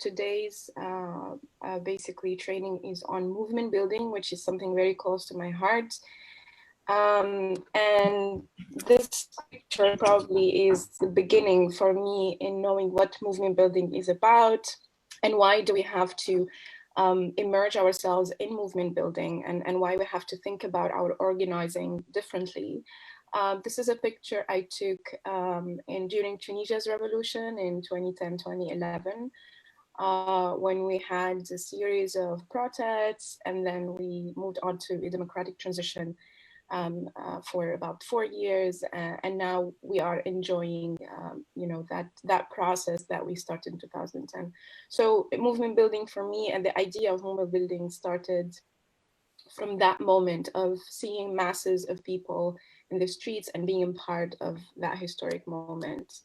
today's basically training is on movement building, which is something very close to my heart. And this picture probably is the beginning for me in knowing what movement building is about and why do we have to immerse ourselves in movement building, and why we have to think about our organizing differently. This is a picture I took during Tunisia's revolution in 2010, 2011, when we had a series of protests, and then we moved on to a democratic transition for about 4 years, and now we are enjoying, that process that we started in 2010. So movement building for me, and the idea of movement building started from that moment of seeing masses of people in the streets and being a part of that historic moment.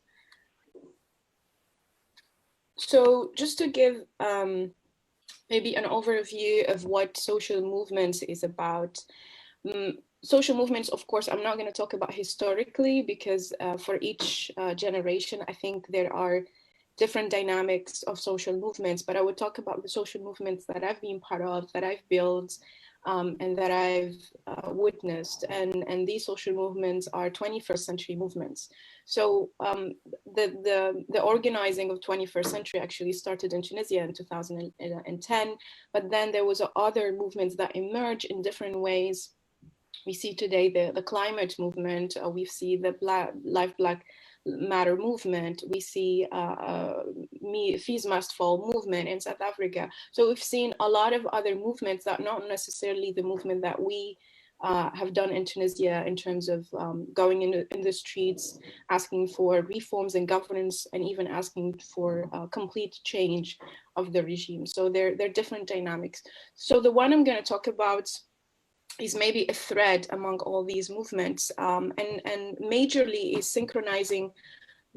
So just to give maybe an overview of what social movements is about. Social movements, of course, I'm not going to talk about historically, because for each generation, I think there are different dynamics of social movements, but I would talk about the social movements that I've been part of, that I've built, and that I've witnessed. And these social movements are 21st century movements. So the organizing of 21st century actually started in Tunisia in 2010, but then there was other movements that emerged in different ways. We see today the climate movement, we see the Black Matter movement, we see Fees Must Fall movement in South Africa. So we've seen a lot of other movements that not necessarily the movement that we have done in Tunisia, in terms of going in the streets, asking for reforms in governance, and even asking for complete change of the regime. So they're different dynamics. So the one I'm going to talk about is maybe a thread among all these movements, and majorly is synchronizing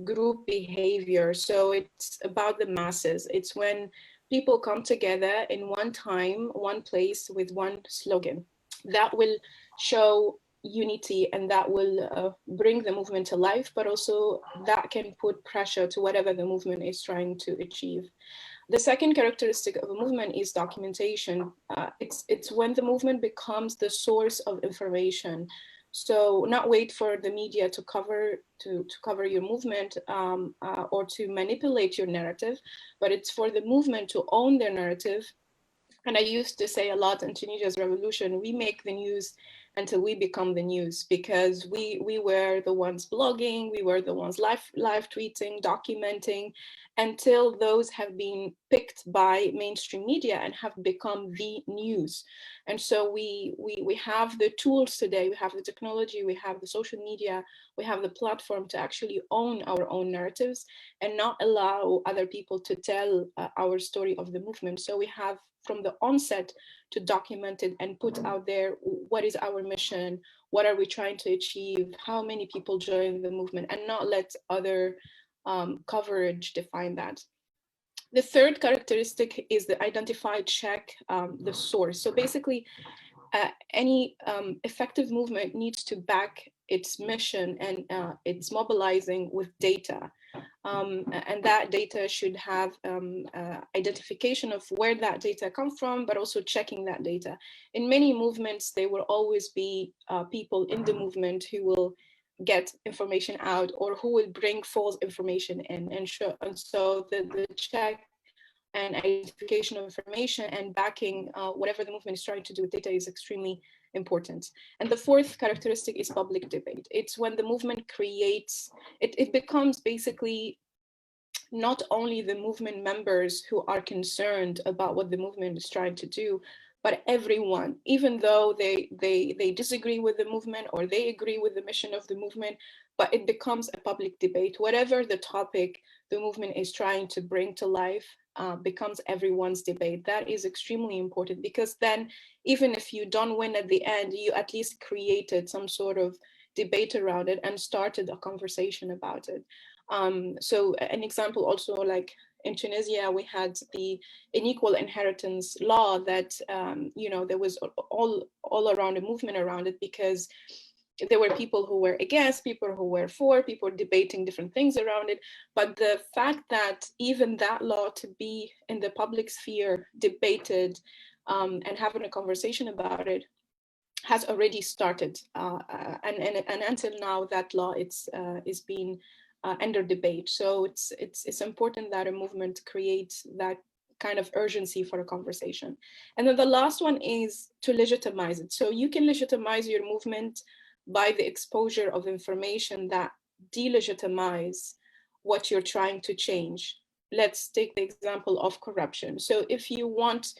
group behavior. So it's about the masses. It's when people come together in one time, one place, with one slogan that will show unity, and that will bring the movement to life, but also that can put pressure to whatever the movement is trying to achieve. The second characteristic of a movement is documentation. It's when the movement becomes the source of information. So not wait for the media to cover your movement, or to manipulate your narrative, but it's for the movement to own their narrative. And I used to say a lot in Tunisia's revolution, we make the news until we become the news, because we were the ones blogging, we were the ones live tweeting, documenting, until those have been picked by mainstream media and have become the news. And so we have the tools today, we have the technology, we have the social media, we have the platform to actually own our own narratives and not allow other people to tell our story of the movement. So we have, from the onset, to document it and put out there what is our mission, what are we trying to achieve, how many people join the movement, and not let other coverage define that. The third characteristic is the identify, check the source. So basically, any effective movement needs to back its mission, and it's mobilizing with data. And that data should have identification of where that data comes from, but also checking that data. In many movements, there will always be people in the movement who will get information out, or who will bring false information in. And so the check and identification of information and backing whatever the movement is trying to do with data is extremely important. And the fourth characteristic is public debate. It's when the movement creates, it becomes basically not only the movement members who are concerned about what the movement is trying to do, but everyone, even though they disagree with the movement or they agree with the mission of the movement, but it becomes a public debate. Whatever the topic the movement is trying to bring to life becomes everyone's debate. That is extremely important, because then even if you don't win at the end, you at least created some sort of debate around it and started a conversation about it. So an example also, like in Tunisia, we had the unequal inheritance law that, there was all around a movement around it, because there were people who were against, people who were for, people debating different things around it. But the fact that even that law to be in the public sphere, debated, and having a conversation about it, has already started. And until now, that law is being under debate. So it's important that a movement creates that kind of urgency for a conversation. And then the last one is to legitimize it. So you can legitimize your movement by the exposure of information that delegitimize what you're trying to change. Let's take the example of corruption. So if you want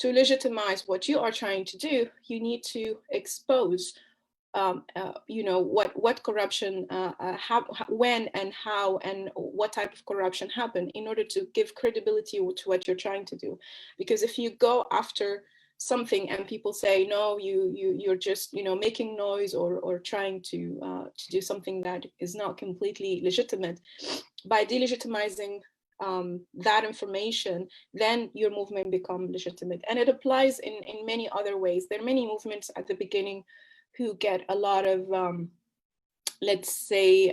to legitimize what you are trying to do, you need to expose what corruption, when and how and what type of corruption happened, in order to give credibility to what you're trying to do. Because if you go after something and people say, no, you're just making noise, or trying to do something that is not completely legitimate, by delegitimizing that information, then your movement becomes legitimate. And it applies in many other ways. There are many movements at the beginning who get a lot of, let's say,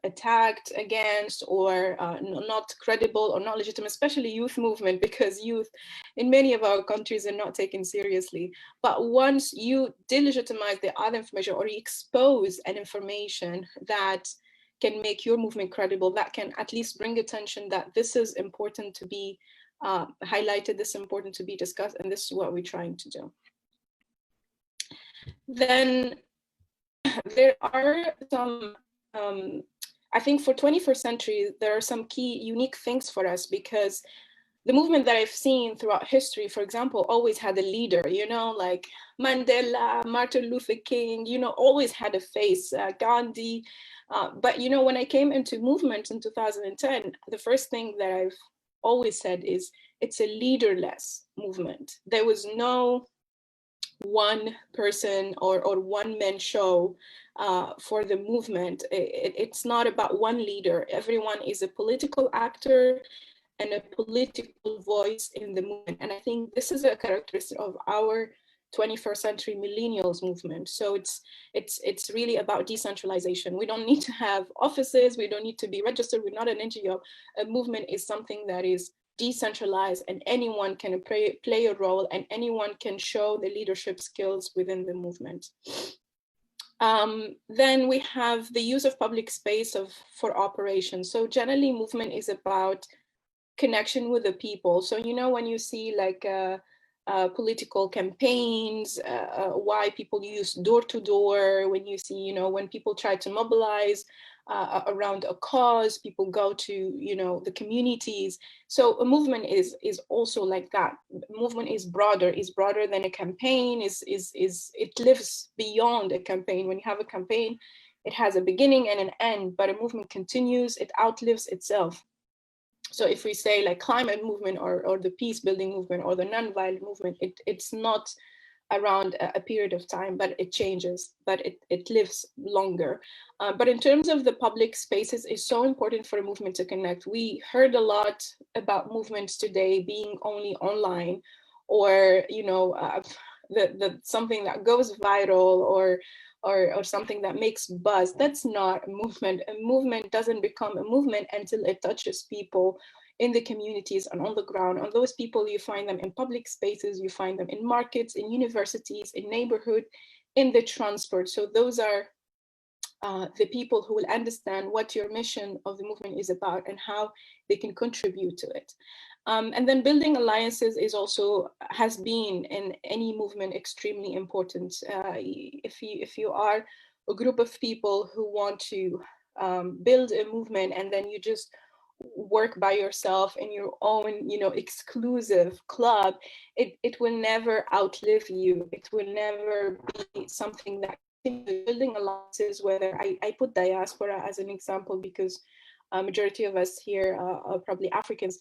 attacked against, or not credible or not legitimate, especially youth movement, because youth in many of our countries are not taken seriously. But once you delegitimize the other information, or you expose an information that can make your movement credible, that can at least bring attention that this is important to be highlighted, this is important to be discussed, and this is what we're trying to do. Then there are some, I think for 21st century, there are some key unique things for us, because the movement that I've seen throughout history, for example, always had a leader, like Mandela, Martin Luther King, always had a face, Gandhi. But, when I came into movement in 2010, the first thing that I've always said is it's a leaderless movement. There was no one person or one man show for the movement. It's not about one leader. Everyone is a political actor and a political voice in the movement. And I think this is a characteristic of our 21st century millennials movement. So it's really about decentralization. We don't need to have offices. We don't need to be registered. We're not an NGO. A movement is something that is decentralized, and anyone can play a role, and anyone can show the leadership skills within the movement. Then we have the use of public space for operations. So generally, movement is about connection with the people. So when you see like political campaigns, why people use door-to-door, when you see when people try to mobilize around a cause, people go to the communities. So a movement is also like that. Movement is broader than a campaign. It lives beyond a campaign. When you have a campaign, it has a beginning and an end, but a movement continues, it outlives itself. So if we say like climate movement or the peace building movement or the nonviolent movement, it's not around a period of time, but it changes, but it lives longer. But in terms of the public spaces, it's so important for a movement to connect. We heard a lot about movements today being only online, or the something that goes viral, or something that makes buzz. That's not a movement. A movement doesn't become a movement until it touches people in the communities and on the ground. And those people, you find them in public spaces, you find them in markets, in universities, in neighborhood, in the transport. So those are the people who will understand what your mission of the movement is about and how they can contribute to it. And then building alliances has been in any movement extremely important. If you are a group of people who want to build a movement, and then you just work by yourself in your own exclusive club, it will never outlive you. It will never be something that building alliances. Whether I put diaspora as an example, because majority of us here are probably Africans,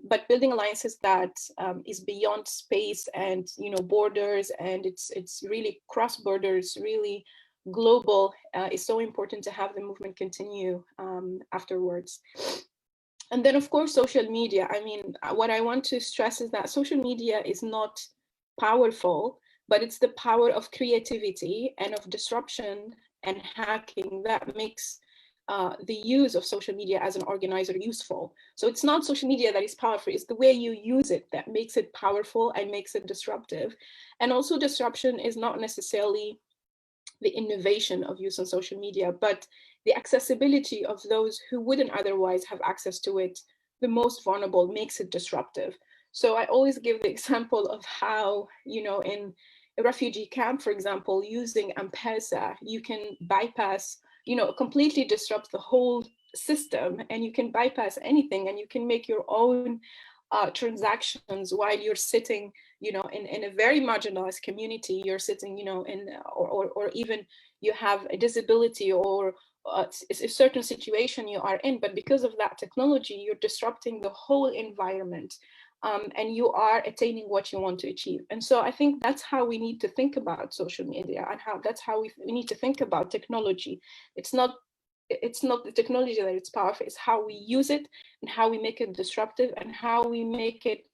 but building alliances that is beyond space and borders, and it's really cross borders, really global, is so important to have the movement continue afterwards. And then of course social media. I mean, what I want to stress is that social media is not powerful but it's the power of creativity and of disruption and hacking that makes the use of social media as an organizer useful. So it's not social media that is powerful, it's the way you use it that makes it powerful and makes it disruptive. And also disruption is not necessarily the innovation of use on social media, but the accessibility of those who wouldn't otherwise have access to it, the most vulnerable, makes it disruptive. So I always give the example of how, in a refugee camp, for example, using M-Pesa, you can bypass, completely disrupt the whole system, and you can bypass anything, and you can make your own transactions while you're sitting, in a very marginalized community. You're sitting, or even you have a disability or a certain situation you are in, but because of that technology, you're disrupting the whole environment. And you are attaining what you want to achieve. And so I think that's how we need to think about social media, and that's how we need to think about technology. It's not the technology that it's powerful, it's how we use it and how we make it disruptive and how we make it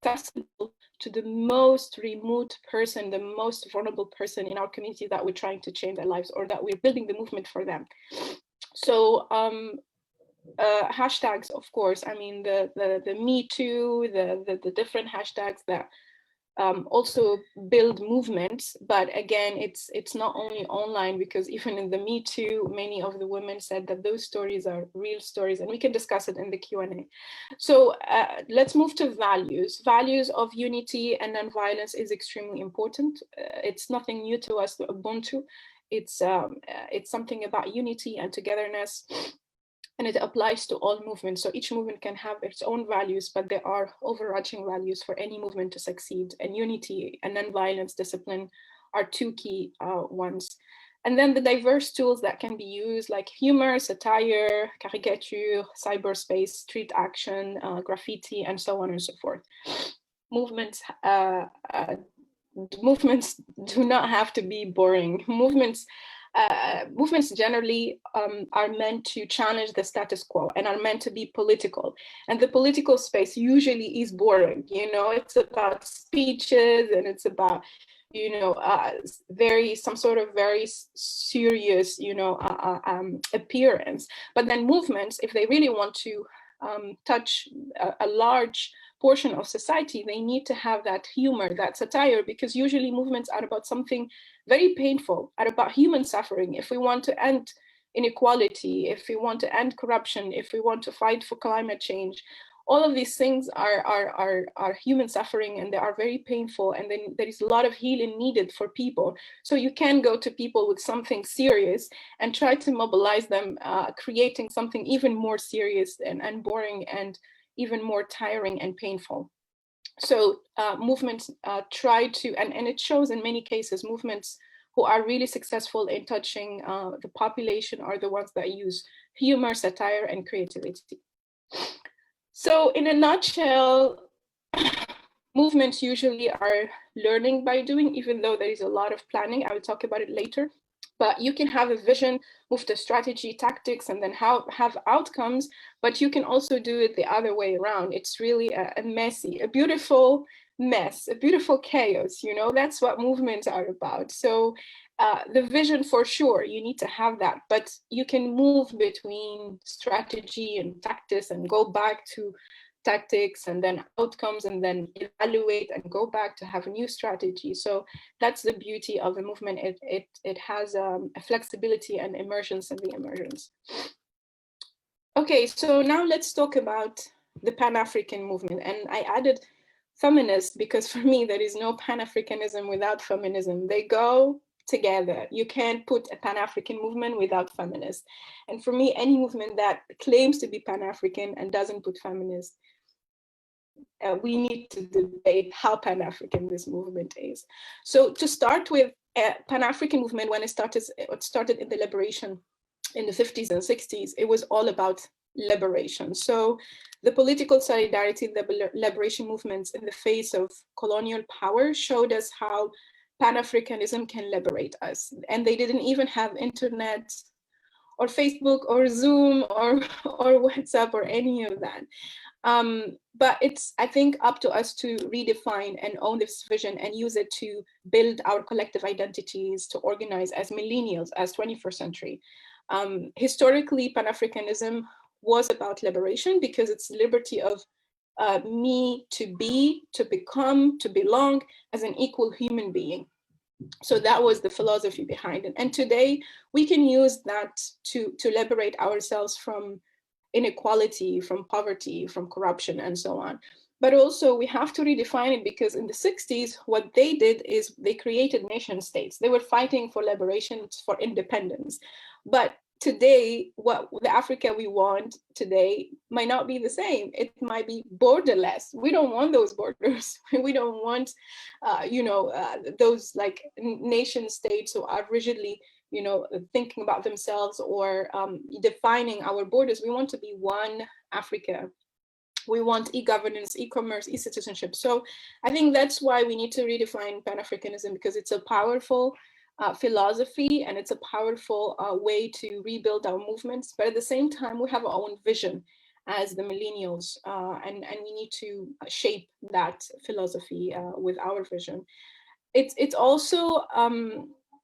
accessible to the most remote person, the most vulnerable person in our community that we're trying to change their lives, or that we're building the movement for them. So hashtags, of course, I mean, the Me Too, the different hashtags that also build movements. But again, it's not only online, because even in the Me Too, many of the women said that those stories are real stories, and we can discuss it in the Q&A. So let's move to values. Values of unity and nonviolence is extremely important. It's nothing new to us, Ubuntu. It's something about unity and togetherness, and it applies to all movements. So each movement can have its own values, but there are overarching values for any movement to succeed. And unity and nonviolence discipline are two key ones. And then the diverse tools that can be used, like humor, satire, caricature, cyberspace, street action, graffiti, and so on and so forth. Movements do not have to be boring. Movements generally are meant to challenge the status quo and are meant to be political. And the political space usually is boring. It's about speeches, and it's about, some sort of very serious, appearance. But then movements, if they really want to touch a large portion of society, they need to have that humor, that satire, because usually movements are about something very painful, are about human suffering. If we want to end inequality, if we want to end corruption, if we want to fight for climate change, all of these things are human suffering, and they are very painful, and then there is a lot of healing needed for people. So you can go to people with something serious and try to mobilize them, creating something even more serious and boring and even more tiring and painful. So movements try to, and it shows in many cases, movements who are really successful in touching the population are the ones that use humor, satire, and creativity. So in a nutshell, movements usually are learning by doing, even though there is a lot of planning. I will talk about it later. But you can have a vision, move to strategy, tactics, and then have outcomes, but you can also do it the other way around. It's really a messy, a beautiful mess, a beautiful chaos, that's what movements are about. So the vision, for sure, you need to have that, but you can move between strategy and tactics and go back to tactics and then outcomes and then evaluate and go back to have a new strategy. So that's the beauty of a movement. It has a flexibility and emergence in the emergence. Okay, so now let's talk about the Pan-African movement. And I added feminist because for me, there is no Pan-Africanism without feminism. They go together. You can't put a Pan-African movement without feminist. And for me, any movement that claims to be Pan-African and doesn't put feminist, we need to debate how Pan-African this movement is. So to start with, Pan-African movement, when it started in the liberation in the 50s and 60s, it was all about liberation. So the political solidarity, the liberation movements in the face of colonial power showed us how Pan-Africanism can liberate us. And they didn't even have internet or Facebook or Zoom or WhatsApp or any of that. But it's, I think, up to us to redefine and own this vision and use it to build our collective identities, to organize as millennials, as 21st century. Historically, Pan-Africanism was about liberation because it's liberty of me to be, to become, to belong as an equal human being. So that was the philosophy behind it. And today we can use that to liberate ourselves from inequality, from poverty, from corruption, and so on. But also we have to redefine it, because in the 60s, what they did is they created nation states. They were fighting for liberation, for independence. But today, what the Africa we want today might not be the same. It might be borderless. We don't want those borders. We don't want, those like nation states who are rigidly, thinking about themselves or defining our borders. We want to be one Africa. We want e-governance, e-commerce, e-citizenship. So I think that's why we need to redefine Pan-Africanism, because it's a powerful philosophy, and it's a powerful way to rebuild our movements. But at the same time, we have our own vision as the millennials, and we need to shape that philosophy with our vision. It's also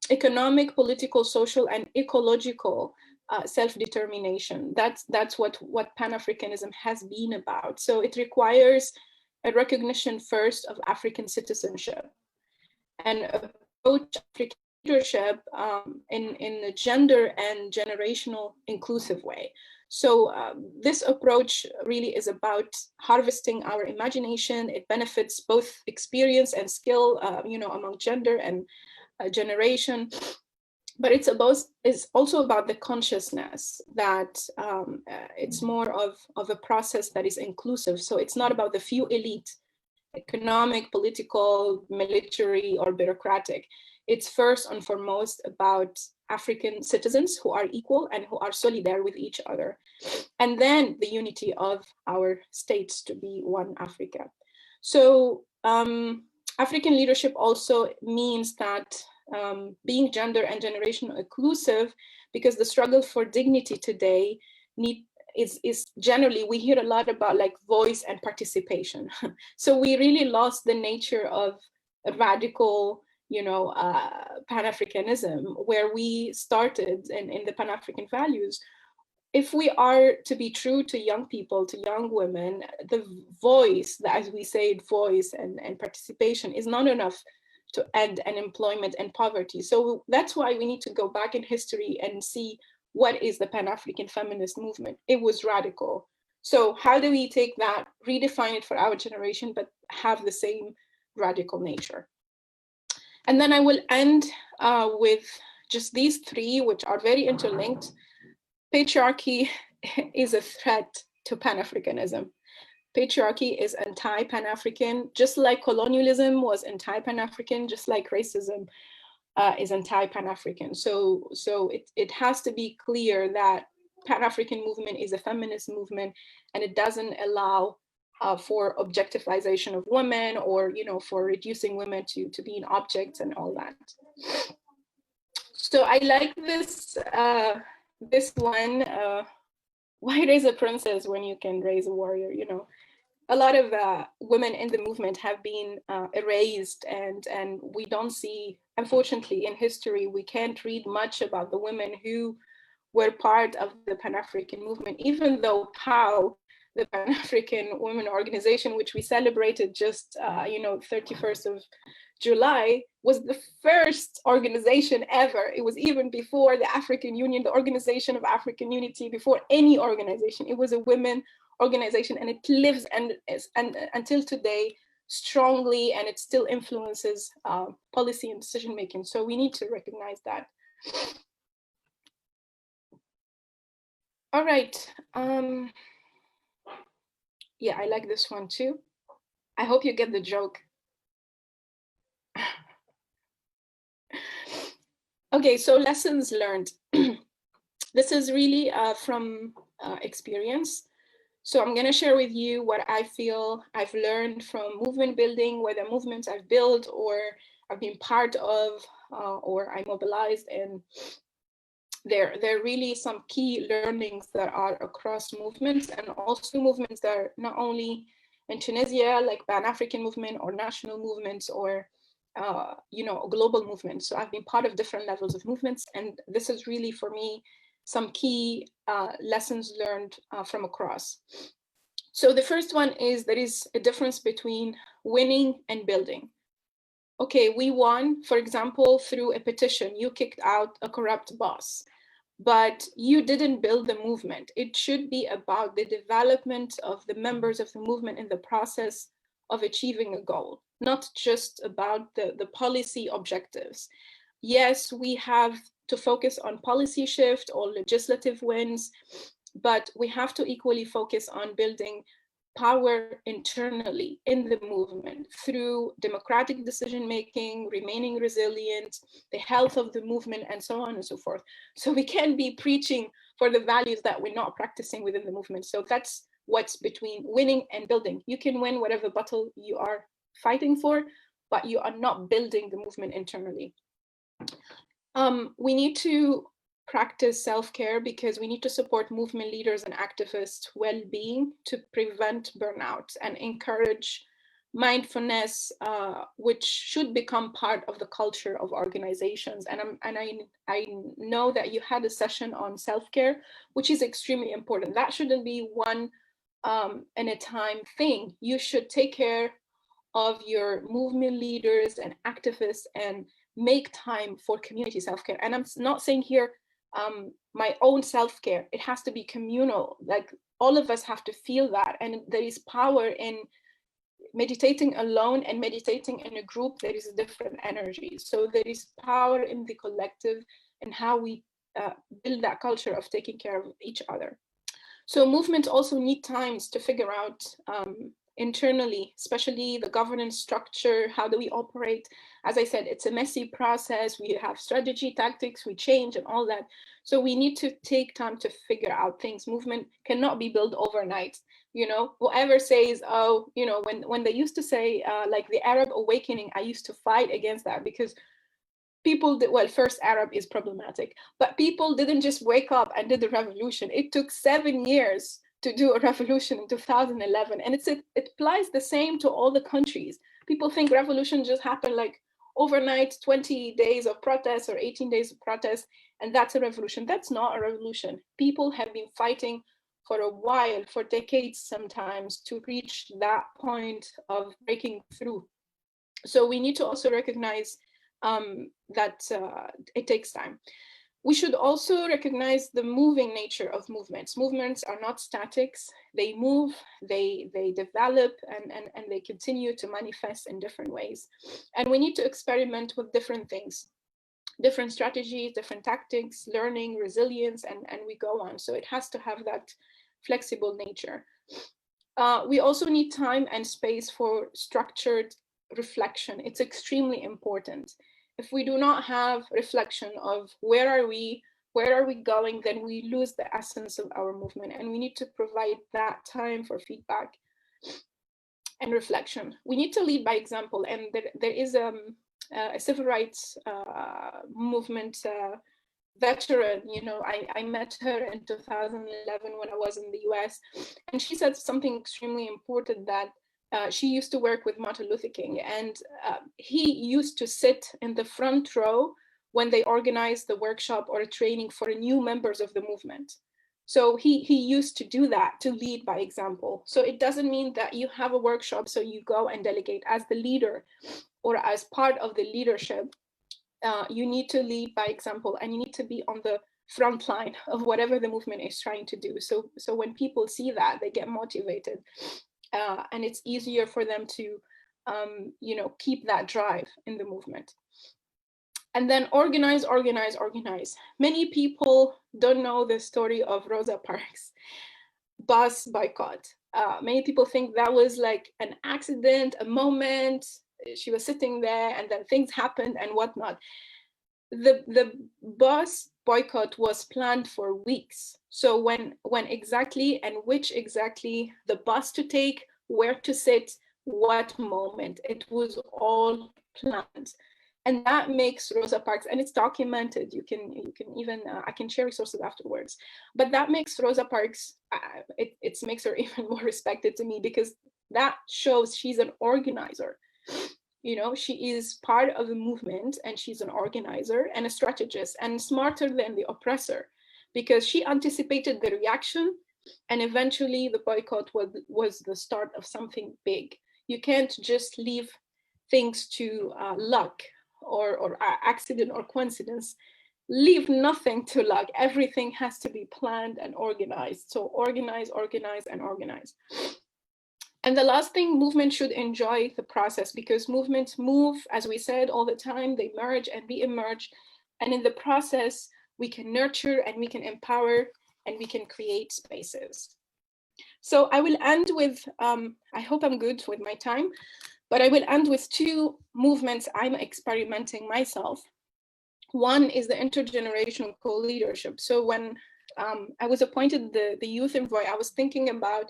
economic, political, social, and ecological self-determination. That's what Pan-Africanism has been about. So it requires a recognition first of African citizenship and approach African leadership in a gender and generational inclusive way. So this approach really is about harvesting our imagination. It benefits both experience and skill, among gender and generation. But it's also about the consciousness that it's more of a process that is inclusive. So it's not about the few elite, economic, political, military, or bureaucratic. It's first and foremost about African citizens who are equal and who are solidary with each other. And then the unity of our states to be one Africa. So African leadership also means that being gender and generational inclusive, because the struggle for dignity today is generally, we hear a lot about like voice and participation. So we really lost the nature of a radical, Pan-Africanism, where we started in the Pan-African values. If we are to be true to young people, to young women, the voice, as we say, voice and participation is not enough to end unemployment and poverty. So that's why we need to go back in history and see what is the Pan-African feminist movement. It was radical. So how do we take that, redefine it for our generation, but have the same radical nature? And then I will end with just these three, which are very interlinked. Patriarchy is a threat to Pan-Africanism. Patriarchy is anti-Pan-African, just like colonialism was anti-Pan-African, just like racism is anti-Pan-African. So it has to be clear that Pan-African movement is a feminist movement, and it doesn't allow for objectification of women, or for reducing women to being objects and all that. So I like this this one. Why raise a princess when you can raise a warrior? A lot of women in the movement have been erased, and we don't see, unfortunately, in history, we can't read much about the women who were part of the Pan-African movement, even though POW, the Pan-African Women Organization, which we celebrated just 31st of July, was the first organization ever. It was even before the African Union, the Organization of African Unity, before any organization. It was a women organization, and it lives and until today strongly, and it still influences policy and decision making. So we need to recognize that. All right. Yeah, I like this one too. I hope you get the joke. Okay, so lessons learned. This is really from experience. So I'm going to share with you what I feel I've learned from movement building, whether movements I've built or I've been part of, or I mobilized in there are really some key learnings that are across movements, and also movements that are not only in Tunisia, like Pan-African movement or national movements, or global movements. So I've been part of different levels of movements, and this is really, for me, some key lessons learned from across. So the first one is there is a difference between winning and building. Okay, we won, for example, through a petition. You kicked out a corrupt boss, but you didn't build the movement. It should be about the development of the members of the movement in the process of achieving a goal, not just about the policy objectives. Yes, we have to focus on policy shift or legislative wins, but we have to equally focus on building power internally in the movement through democratic decision-making, remaining resilient, the health of the movement, and so on and so forth. So we can't be preaching for the values that we're not practicing within the movement. So that's what's between winning and building. You can win whatever battle you are fighting for, but you are not building the movement internally. We need to practice self-care because we need to support movement leaders and activists' well-being to prevent burnout and encourage mindfulness, which should become part of the culture of organizations. And I know that you had a session on self-care, which is extremely important. That shouldn't be one in a time thing. You should take care of your movement leaders and activists and make time for community self-care. And I'm not saying here my own self-care. It has to be communal. Like, all of us have to feel that. And there is power in meditating alone and meditating in a group. There is a different energy. So there is power in the collective and how we build that culture of taking care of each other. So movements also need times to figure out internally, especially the governance structure. How do we operate? As I said, it's a messy process. We have strategy, tactics, we change and all that. So we need to take time to figure out things. Movement cannot be built overnight. Whoever says, oh, when they used to say like the Arab awakening, I used to fight against that because people did, well, first Arab is problematic, but people didn't just wake up and did the revolution. It took 7 years to do a revolution in 2011. And it applies the same to all the countries. People think revolution just happened like overnight, 20 days of protests or 18 days of protests, and that's a revolution. That's not a revolution. People have been fighting for a while, for decades sometimes, to reach that point of breaking through. So we need to also recognize that it takes time. We should also recognize the moving nature of movements. Movements are not statics. They move, they develop, and they continue to manifest in different ways. And we need to experiment with different things, different strategies, different tactics, learning, resilience, and we go on. So it has to have that flexible nature. We also need time and space for structured reflection. It's extremely important. If we do not have reflection of where are we going, then we lose the essence of our movement, and we need to provide that time for feedback and reflection. We need to lead by example, and there is a civil rights movement veteran. I met her in 2011 when I was in the US, and she said something extremely important, that she used to work with Martin Luther King, and he used to sit in the front row when they organized the workshop or a training for new members of the movement. So he used to do that, to lead by example. So it doesn't mean that you have a workshop, so you go and delegate. As the leader or as part of the leadership, you need to lead by example, and you need to be on the front line of whatever the movement is trying to do. So when people see that, they get motivated. And it's easier for them to, keep that drive in the movement. And then organize. Many people don't know the story of Rosa Parks' bus boycott. Many people think that was like an accident, a moment. She was sitting there and then things happened and whatnot. The bus boycott was planned for weeks. So when exactly and which exactly the bus to take, where to sit, what moment, it was all planned. And that makes Rosa Parks, and it's documented. You can even, I can share resources afterwards. But that makes Rosa Parks, it makes her even more respected to me, because that shows she's an organizer. You know, she is part of a movement, and she's an organizer and a strategist, and smarter than the oppressor, because she anticipated the reaction, and eventually the boycott was the start of something big. You can't just leave things to luck or accident or coincidence. Leave nothing to luck. Everything has to be planned and organized. So organize, organize, and organize. And the last thing, movement should enjoy the process, because movements move, as we said, all the time. They merge and re-emerge. And in the process, we can nurture and we can empower and we can create spaces. So I will end with, I hope I'm good with my time, but I will end with two movements I'm experimenting myself. One is the intergenerational co-leadership. So when I was appointed the youth envoy, I was thinking about,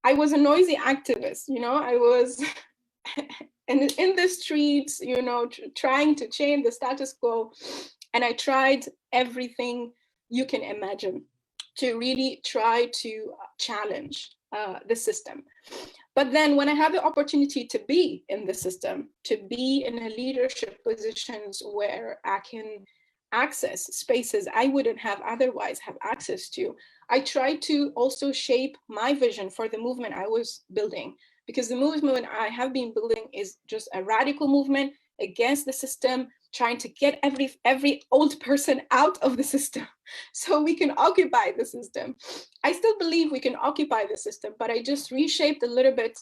I was a noisy activist, you know, I was in the streets, you know, trying to change the status quo. And I tried everything you can imagine to really try to challenge the system. But then when I have the opportunity to be in the system, to be in a leadership positions where I can access spaces I wouldn't have otherwise have access to, I try to also shape my vision for the movement I was building, because the movement I have been building is just a radical movement against the system, trying to get every old person out of the system so we can occupy the system. I still believe we can occupy the system, but I just reshaped a little bit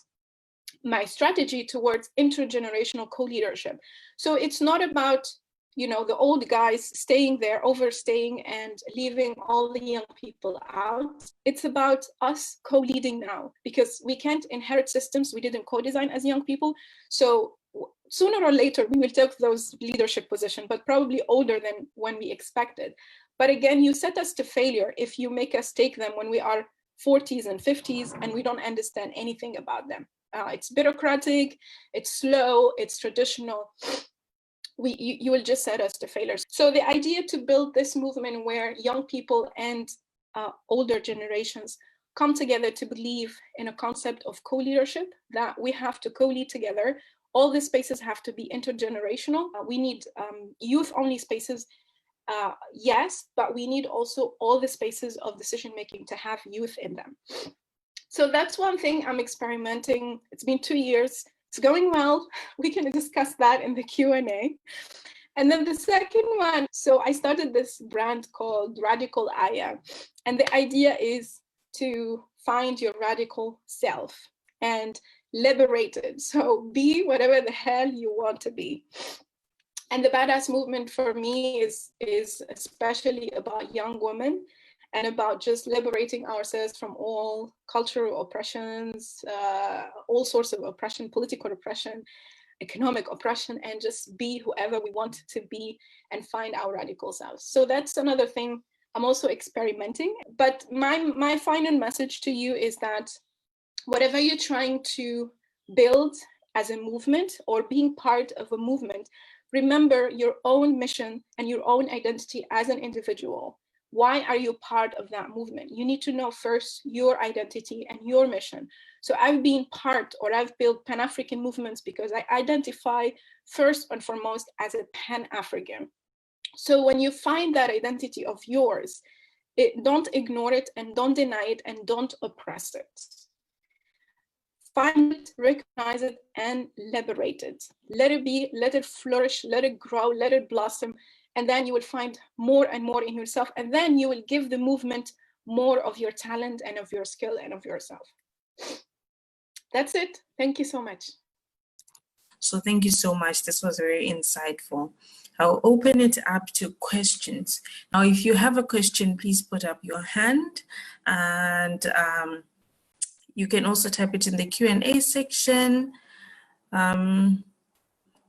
my strategy towards intergenerational co-leadership. So it's not about, you know, the old guys staying there, overstaying and leaving all the young people out. It's about us co-leading now, because we can't inherit systems we didn't co-design as young people. So sooner or later, we will take those leadership positions, but probably older than when we expected. But again, you set us to failure if you make us take them when we are 40s and 50s and we don't understand anything about them. It's bureaucratic, it's slow, it's traditional. You will just set us to failure. So the idea to build this movement where young people and older generations come together to believe in a concept of co-leadership, that we have to co-lead together. All the spaces have to be intergenerational. We need youth-only spaces, yes, but we need also all the spaces of decision-making to have youth in them. So that's one thing I'm experimenting. It's been 2 years. It's going well. We can discuss that in the Q&A. And then the second one, so I started this brand called Radical Aya. And the idea is to find your radical self and liberate it. So be whatever the hell you want to be. And the badass movement for me is especially about young women and about just liberating ourselves from all cultural oppressions, all sorts of oppression, political oppression, economic oppression, and just be whoever we want to be and find our radical selves. So that's another thing I'm also experimenting. But my final message to you is that whatever you're trying to build as a movement or being part of a movement, remember your own mission and your own identity as an individual. Why are you part of that movement? You need to know first your identity and your mission. So I've been part, or I've built Pan-African movements because I identify first and foremost as a Pan-African. So when you find that identity of yours, don't ignore it and don't deny it and don't oppress it. Find it, recognize it, and liberate it. Let it be, let it flourish, let it grow, let it blossom. And then you will find more and more in yourself. And then you will give the movement more of your talent and of your skill and of yourself. That's it. Thank you so much. So thank you so much. This was very insightful. I'll open it up to questions. Now, if you have a question, please put up your hand, and you can also type it in the Q&A section.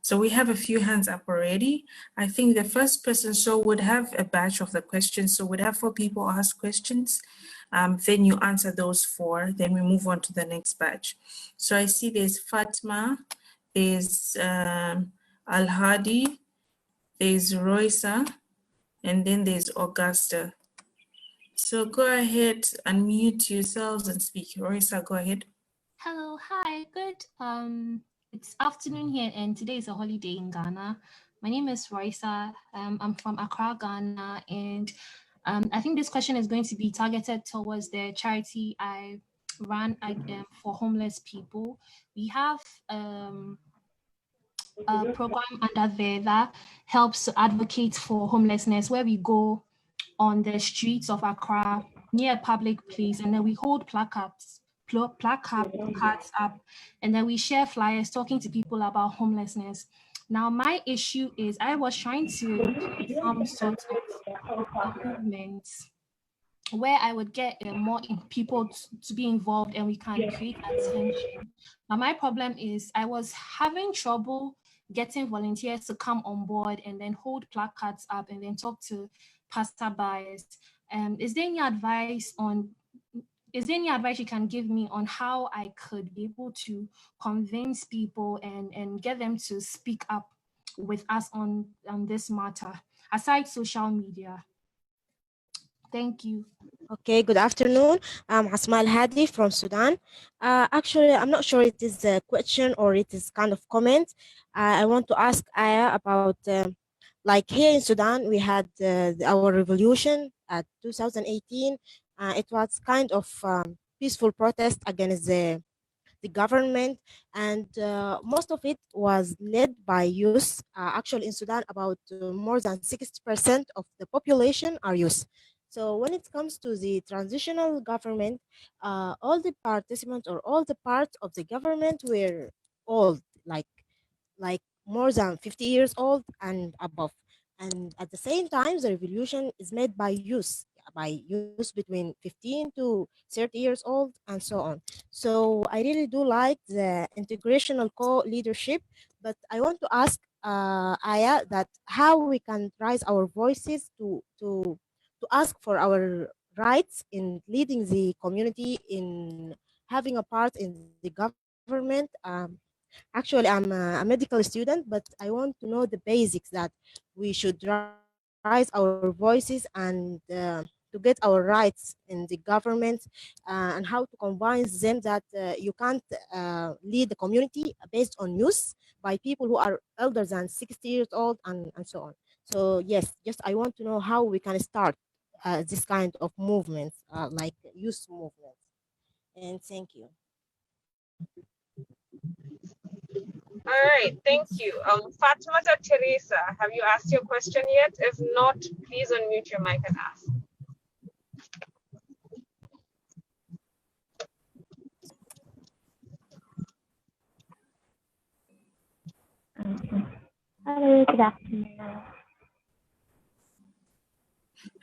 So we have a few hands up already. I think the first person would have a batch of the questions. So we'd have 4 people ask questions. Then you answer those 4. Then we move on to the next batch. So I see there's Fatma, there's Al-Hadi, there's Roysa, and then there's Augusta. So go ahead, unmute yourselves and speak. Roysa, go ahead. Hello, hi, good. It's afternoon here, and today is a holiday in Ghana. My name is Roysa. I'm from Accra, Ghana, and I think this question is going to be targeted towards the charity I run for homeless people. We have a program under there that helps to advocate for homelessness, where we go on the streets of Accra near a public place, and then we hold placards up, and then we share flyers talking to people about homelessness. Now, my issue is I was trying to create some sort of a movement where I would get more people to be involved and we can create attention. Now, my problem is I was having trouble getting volunteers to come on board and then hold placards up and then talk to passerbys. Is there any advice you can give me on how I could be able to convince people and get them to speak up with us on this matter, aside social media? Thank you. Okay, good afternoon. I'm Asma Al-Hadi from Sudan. Actually, I'm not sure it is a question or it is kind of comment. I want to ask Aya about, like here in Sudan, we had our revolution at 2018. It was kind of peaceful protest against the government, and most of it was led by youth. Actually, in Sudan, about more than 60% of the population are youth. So when it comes to the transitional government, all the participants or all the parts of the government were old, like more than 50 years old and above. And at the same time, the revolution is made by youth between 15 to 30 years old and so on. So I really do like the integrational co-leadership, but I want to ask Aya that how we can raise our voices to ask for our rights in leading the community, in having a part in the government. Actually, I'm a medical student, but I want to know the basics that we should raise our voices and to get our rights in the government, and how to convince them that you can't lead the community based on news by people who are elder than 60 years old and so on. So yes, just I want to know how we can start this kind of movements, like youth movements. And thank you. All right, thank you. Fatimata Teresa, have you asked your question yet? If not, please unmute your mic and ask. Hello, good afternoon.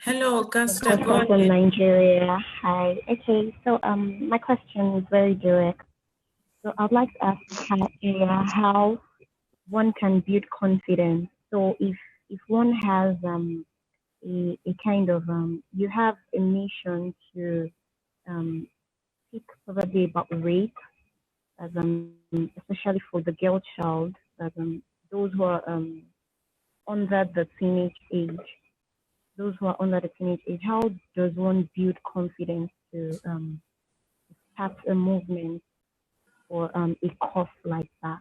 Hello, Augusta. Go I'm from ahead. Nigeria. Hi. Okay, so my question is very direct. So I'd like to ask how one can build confidence. So if one has a kind of you have a mission to speak probably about rape, as especially for the girl child, as those who are under the teenage age. Those who are under the teenage age, how does one build confidence to start a movement or a cause like that?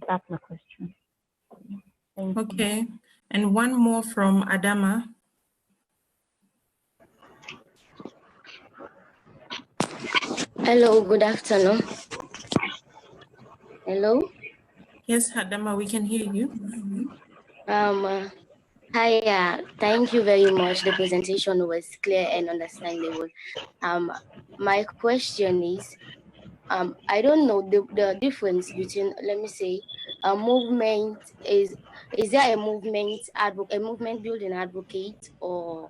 That's my question. Thank you. Okay, and one more from Adama. Hello, good afternoon. Hello. Yes, Adama, we can hear you. Hi, thank you very much. The presentation was clear and understandable. My question is, I don't know the difference between, let me say, a movement is there a movement building advocate, or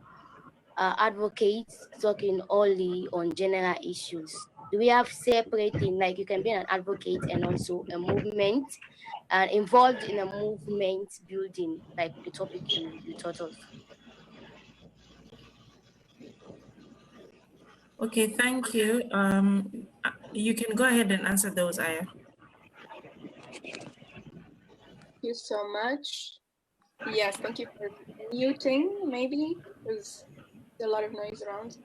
advocates talking only on general issues? Do we have separate thing, like you can be an advocate and also a movement, and involved in a movement building, like the topic you taught us? Okay, thank you. You can go ahead and answer those, Aya. Thank you so much. Yes, thank you for muting, maybe, because there's a lot of noise around.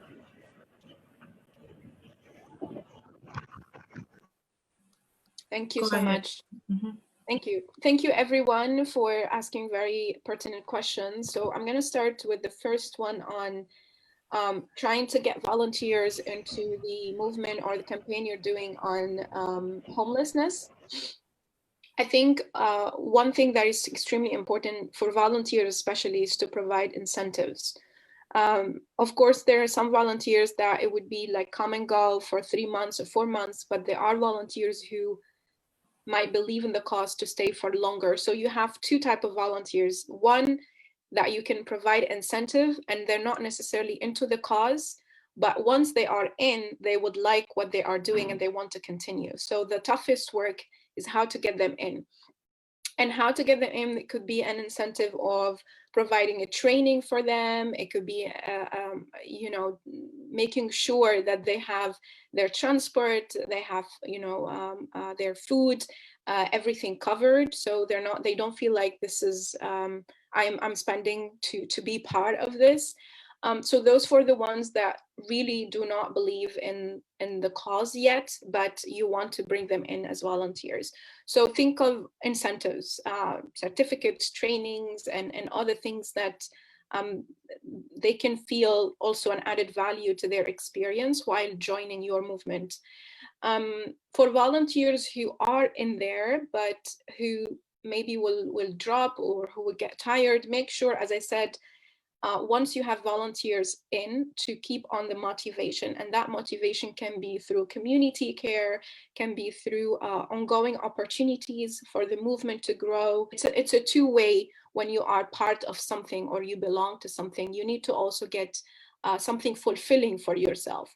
Thank you Go so ahead. much. Mm-hmm. Thank you. Thank you everyone for asking very pertinent questions. So I'm going to start with the first one on trying to get volunteers into the movement or the campaign you're doing on homelessness. I think one thing that is extremely important for volunteers especially is to provide incentives. Of course, there are some volunteers that it would be like come and go for 3 months or 4 months, but there are volunteers who might believe in the cause to stay for longer. So you have two types of volunteers. One, that you can provide incentive and they're not necessarily into the cause, but once they are in, they would like what they are doing and they want to continue. So the toughest work is how to get them in. And how to get them in, it could be an incentive of providing a training for them. It could be, you know, making sure that they have their transport, they have, you know, their food, everything covered. So they don't feel like this is, I'm spending to be part of this. So those for the ones that really do not believe in the cause yet, but you want to bring them in as volunteers. So think of incentives, certificates, trainings, and other things that they can feel also an added value to their experience while joining your movement. For volunteers who are in there, but who maybe will drop or who will get tired, make sure, as I said, once you have volunteers in, to keep on the motivation, and that motivation can be through community care, can be through ongoing opportunities for the movement to grow. It's a two-way. When you are part of something or you belong to something, you need to also get something fulfilling for yourself.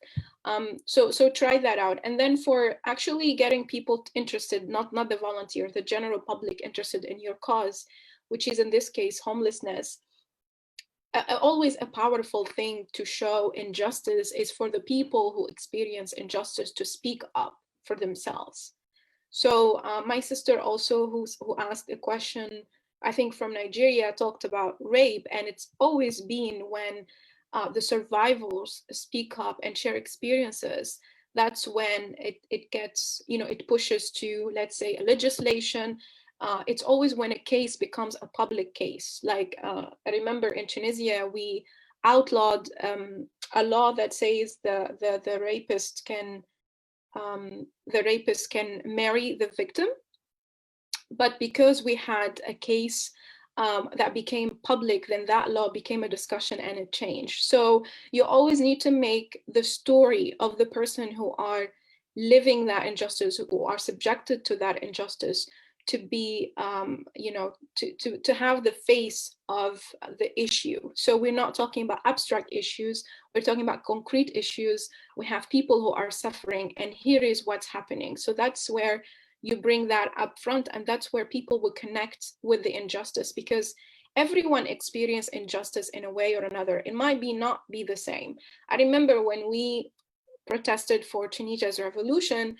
So try that out. And then for actually getting people interested, not the volunteer, the general public interested in your cause, which is in this case homelessness, always a powerful thing to show injustice is for the people who experience injustice to speak up for themselves. So my sister also who asked a question, I think from Nigeria, talked about rape, and it's always been when the survivors speak up and share experiences, that's when it gets, you know, it pushes to, let's say, a legislation. It's always when a case becomes a public case. Like I remember in Tunisia, we outlawed a law that says the rapist can marry the victim. But because we had a case that became public, then that law became a discussion and it changed. So you always need to make the story of the person who are living that injustice, who are subjected to that injustice, to be, you know, to have the face of the issue. So we're not talking about abstract issues, we're talking about concrete issues. We have people who are suffering, and here is what's happening. So that's where you bring that up front, and that's where people will connect with the injustice, because everyone experiences injustice in a way or another. It might not be the same. I remember when we protested for Tunisia's revolution,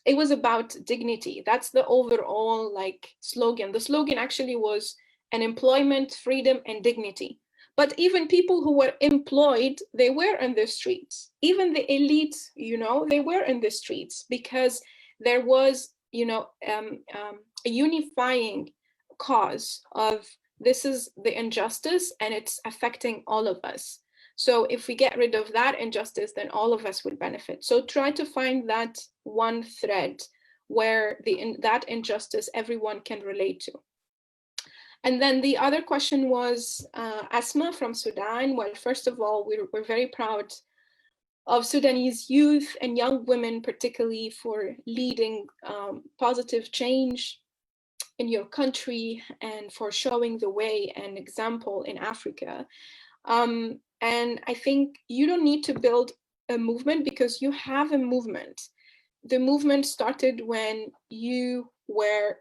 it was about dignity. That's the overall like slogan. The slogan actually was an employment, freedom, and dignity. But even people who were employed, they were in the streets. Even the elite, you know, they were in the streets, because there was, you know, a unifying cause of this is the injustice and it's affecting all of us. So if we get rid of that injustice, then all of us will benefit. So try to find that one thread where that injustice everyone can relate to. And then the other question was Asma from Sudan. Well, first of all, we're very proud of Sudanese youth and young women, particularly for leading positive change in your country and for showing the way and example in Africa. And I think you don't need to build a movement because you have a movement. The movement started when you were,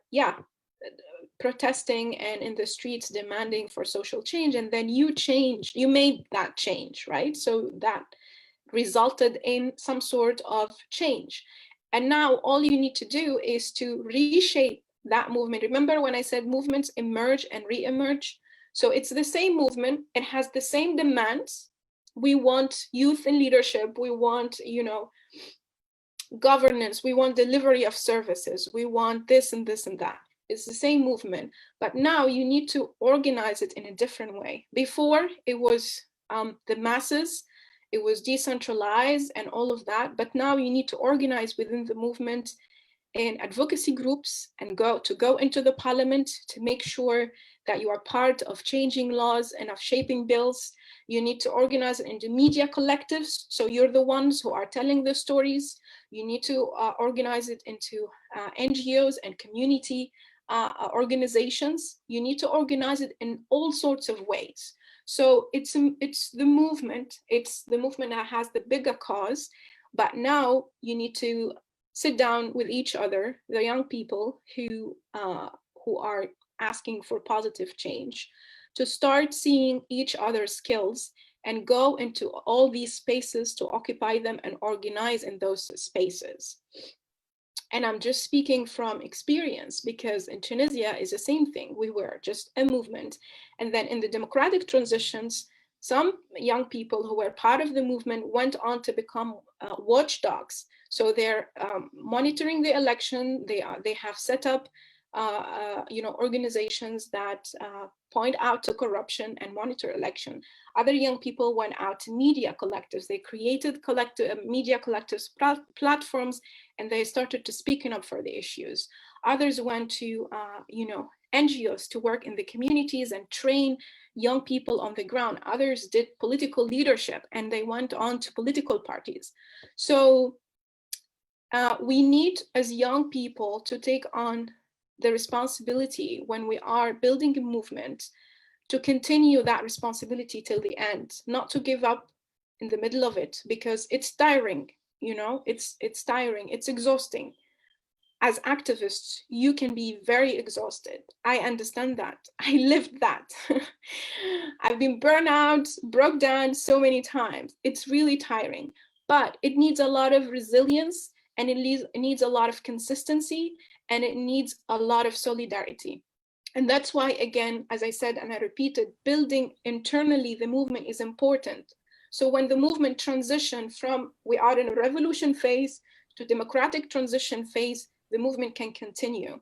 protesting and in the streets demanding for social change, and then you made that change, right? So that resulted in some sort of change. And now all you need to do is to reshape that movement. Remember when I said movements emerge and re-emerge? So it's the same movement. It has the same demands. We want youth in leadership. We want, you know, governance. We want delivery of services. We want this and this and that. It's the same movement, but now you need to organize it in a different way. Before it was the masses, it was decentralized and all of that, but now you need to organize within the movement in advocacy groups and go into the parliament to make sure that you are part of changing laws and of shaping bills. You need to organize it into media collectives, so you're the ones who are telling the stories. You need to organize it into NGOs and community organizations. You need to organize it in all sorts of ways. So it's the movement. It's the movement that has the bigger cause, but now you need to sit down with each other, the young people who are asking for positive change, to start seeing each other's skills and go into all these spaces to occupy them and organize in those spaces. And I'm just speaking from experience, because in Tunisia is the same thing. We were just a movement. And then in the democratic transitions, some young people who were part of the movement went on to become watchdogs. So they're monitoring the election. They have set up organizations that point out to corruption and monitor election. Other young people went out to media collectives. They created media collectives platforms, and they started to speaking up for the issues. Others went to NGOs to work in the communities and train young people on the ground. Others did political leadership, and they went on to political parties. So we need, as young people, to take on the responsibility when we are building a movement, to continue that responsibility till the end, not to give up in the middle of it, because it's tiring, it's tiring, it's exhausting. As activists, you can be very exhausted. I understand that. I lived that. I've been burned out, broke down so many times. It's really tiring, but it needs a lot of resilience, and it needs a lot of consistency, and it needs a lot of solidarity. And that's why, again, as I said, and I repeated, building internally the movement is important. So when the movement transition from we are in a revolution phase to democratic transition phase, the movement can continue.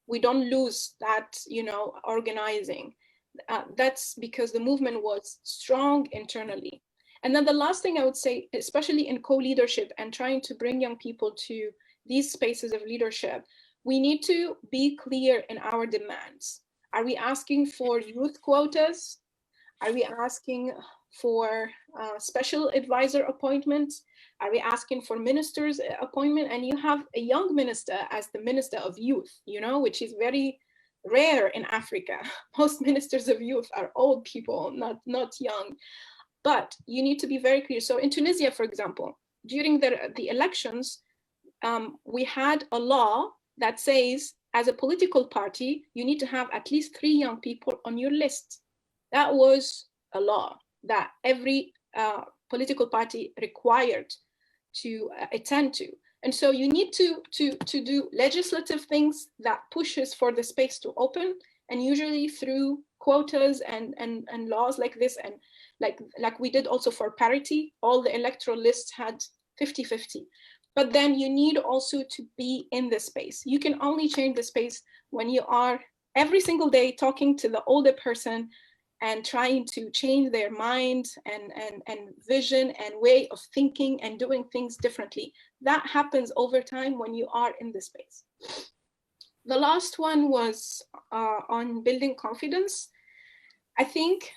We don't lose that, organizing. That's because the movement was strong internally. And then the last thing I would say, especially in co-leadership and trying to bring young people to these spaces of leadership, we need to be clear in our demands. Are we asking for youth quotas? Are we asking for special advisor appointments? Are we asking for ministers' appointment? And you have a young minister as the minister of youth, which is very rare in Africa. Most ministers of youth are old people, not young. But you need to be very clear. So in Tunisia, for example, during the elections, we had a law that says, as a political party, you need to have at least 3 young people on your list. That was a law that every political party required to attend to. And so you need to do legislative things that pushes for the space to open, and usually through quotas and laws like this, and like we did also for parity. All the electoral lists had 50-50. But then you need also to be in the space. You can only change the space when you are every single day talking to the older person and trying to change their mind and vision and way of thinking and doing things differently. That happens over time when you are in the space. The last one was on building confidence. I think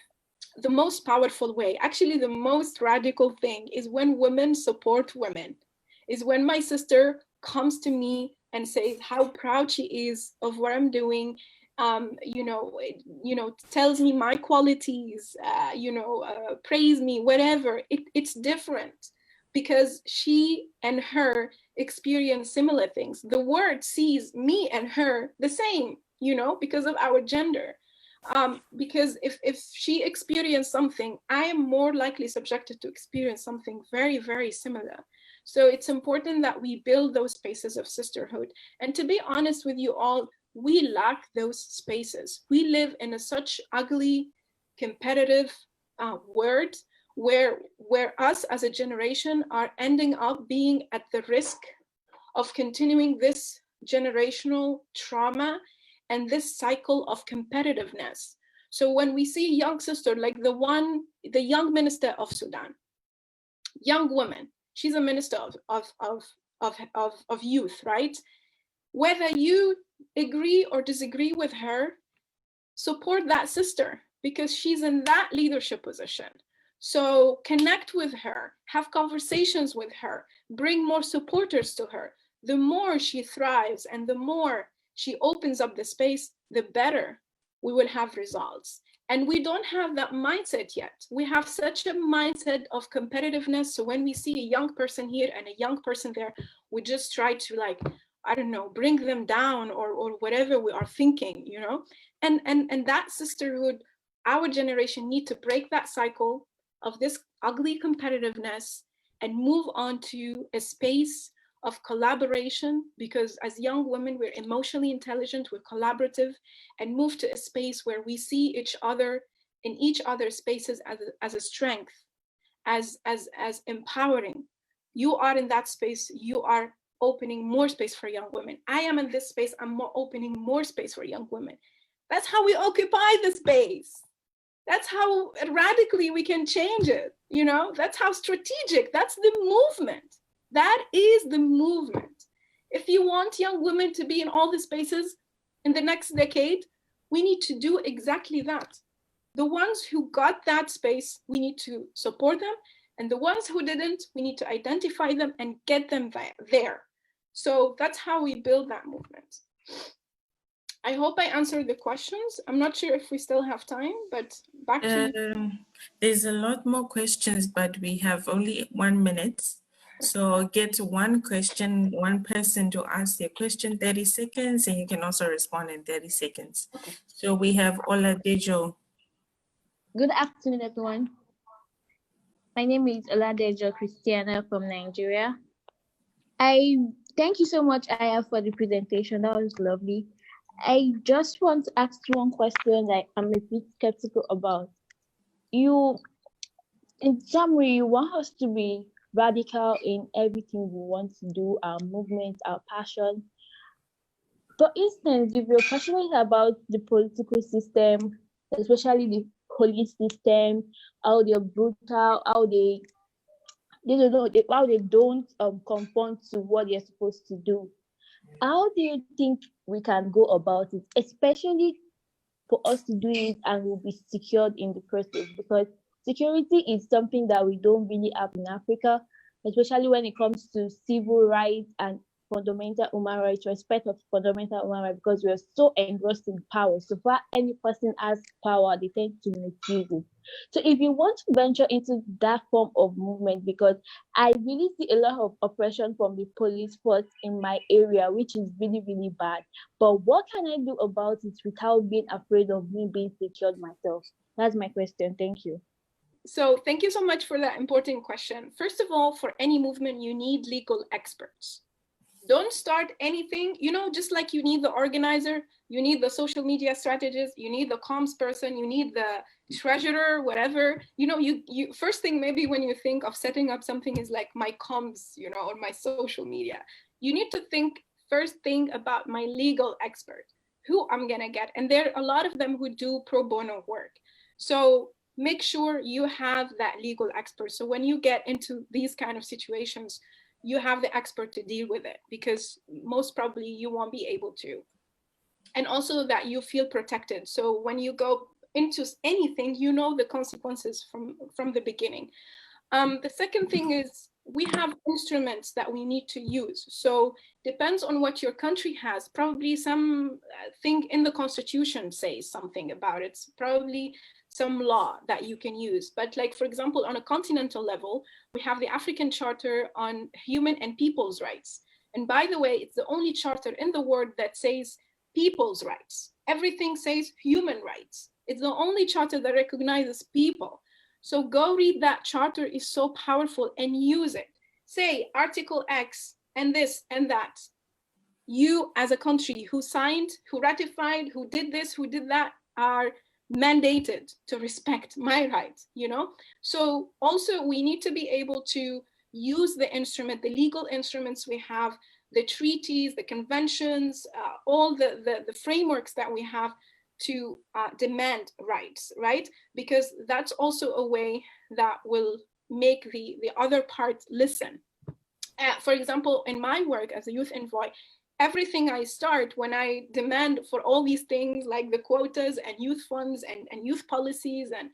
the most powerful way, actually the most radical thing, is when women support women. Is when my sister comes to me and says how proud she is of what I'm doing, tells me my qualities, praise me, whatever. It's different because she and her experience similar things. The world sees me and her the same, because of our gender. Because if she experienced something, I am more likely subjected to experience something very, very similar. So it's important that we build those spaces of sisterhood. And to be honest with you all, we lack those spaces. We live in a such ugly, competitive world where us as a generation are ending up being at the risk of continuing this generational trauma and this cycle of competitiveness. So when we see a young sister like the young minister of Sudan, young woman, she's a minister of youth, right? Whether you agree or disagree with her, support that sister because she's in that leadership position. So connect with her, have conversations with her, bring more supporters to her. The more she thrives and the more she opens up the space, the better we will have results. And we don't have that mindset yet. We have such a mindset of competitiveness. So when we see a young person here and a young person there, we just try to, like, I don't know, bring them down or whatever we are thinking, you know? And that sisterhood, our generation need to break that cycle of this ugly competitiveness and move on to a space of collaboration, because as young women, we're emotionally intelligent, we're collaborative, and move to a space where we see each other in each other's spaces as a strength, as empowering. You are in that space, you are opening more space for young women. I am in this space, I'm opening more space for young women. That's how we occupy the space. That's how radically we can change it, you know? That's how strategic, that's the movement. That is the movement. If you want young women to be in all the spaces in the next decade, we need to do exactly that. The ones who got that space, we need to support them. And the ones who didn't, we need to identify them and get them there. So that's how we build that movement. I hope I answered the questions. I'm not sure if we still have time, but back to you. There's a lot more questions, but we have only 1 minute. So get one question, one person to ask their question, 30 seconds, and you can also respond in 30 seconds. So we have Oladejo. Good afternoon, everyone. My name is Oladejo Christiana from Nigeria. I thank you so much, Aya, for the presentation. That was lovely. I just want to ask one question that I'm a bit skeptical about. You, in summary, you want us to be radical in everything we want to do, our movement, our passion. For instance, if you're passionate about the political system, especially the police system, how they're brutal, how they don't conform to what they're supposed to do. How do you think we can go about it, especially for us to do it and we'll be secured in the process? Because security is something that we don't really have in Africa, especially when it comes to civil rights and fundamental human rights, respect of fundamental human rights, because we are so engrossed in power. So far, any person has power, they tend to misuse it. So if you want to venture into that form of movement, because I really see a lot of oppression from the police force in my area, which is really, really bad. But what can I do about it without being afraid of me being secured myself? That's my question. Thank you. So thank you so much for that important question. First of all, for any movement, you need legal experts. Don't start anything, you know, just like you need the organizer, you need the social media strategist, you need the comms person, you need the treasurer, whatever. You know, you first thing maybe when you think of setting up something is like my comms, you know, or my social media. You need to think first thing about my legal expert, who I'm gonna get. And there are a lot of them who do pro bono work. So make sure you have that legal expert. So when you get into these kind of situations, you have the expert to deal with it, because most probably you won't be able to. And also that you feel protected. So when you go into anything, you know the consequences from the beginning. The second thing is we have instruments that we need to use. So depends on what your country has. Probably some thing in the constitution says something about it. It's probably some law that you can use. But like, for example, on a continental level, we have the African Charter on Human and People's Rights. And by the way, it's the only charter in the world that says people's rights. Everything says human rights. It's the only charter that recognizes people. So go read that charter, is so powerful, and use it. Say Article X and this and that. you as a country who signed, who ratified, who did this, who did that, are mandated to respect my rights, you know? So also we need to be able to use the instrument, the legal instruments we have, the treaties, the conventions, all the frameworks that we have to demand rights, right? Because that's also a way that will make the other part listen. For example, in my work as a youth envoy, everything I start when I demand for all these things like the quotas and youth funds and youth policies and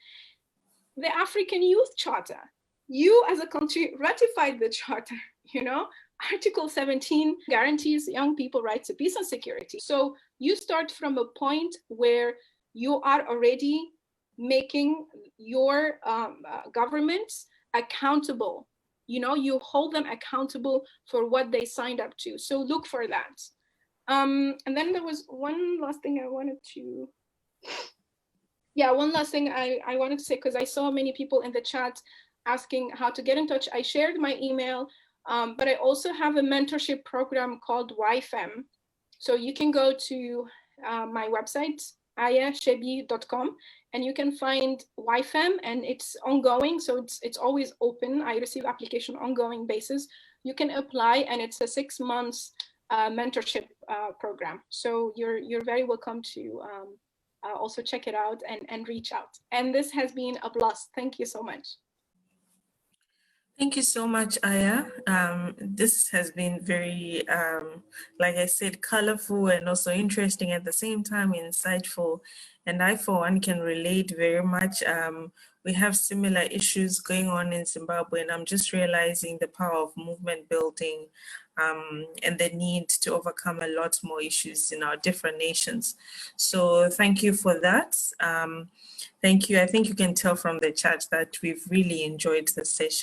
the African Youth Charter, you as a country ratified the charter, you know? Article 17 guarantees young people rights to peace and security. So you start from a point where you are already making your governments accountable. You know, you hold them accountable for what they signed up to. So look for that. And then there was one last thing I wanted to, one last thing I wanted to say, because I saw many people in the chat asking how to get in touch. I shared my email, but I also have a mentorship program called YFEM. So you can go to my website, ayachebbi.com, and you can find YFEM, and it's ongoing, so it's always open. I receive application ongoing basis. You can apply, and it's a 6 months mentorship program. So you're very welcome to also check it out and reach out. And this has been a blast. Thank you so much. Thank you so much, Aya. This has been very, like I said, colorful and also interesting at the same time, insightful. And I, for one, can relate very much. We have similar issues going on in Zimbabwe, and I'm just realizing the power of movement building and the need to overcome a lot more issues in our different nations. So thank you for that. Thank you. I think you can tell from the chat that we've really enjoyed the session.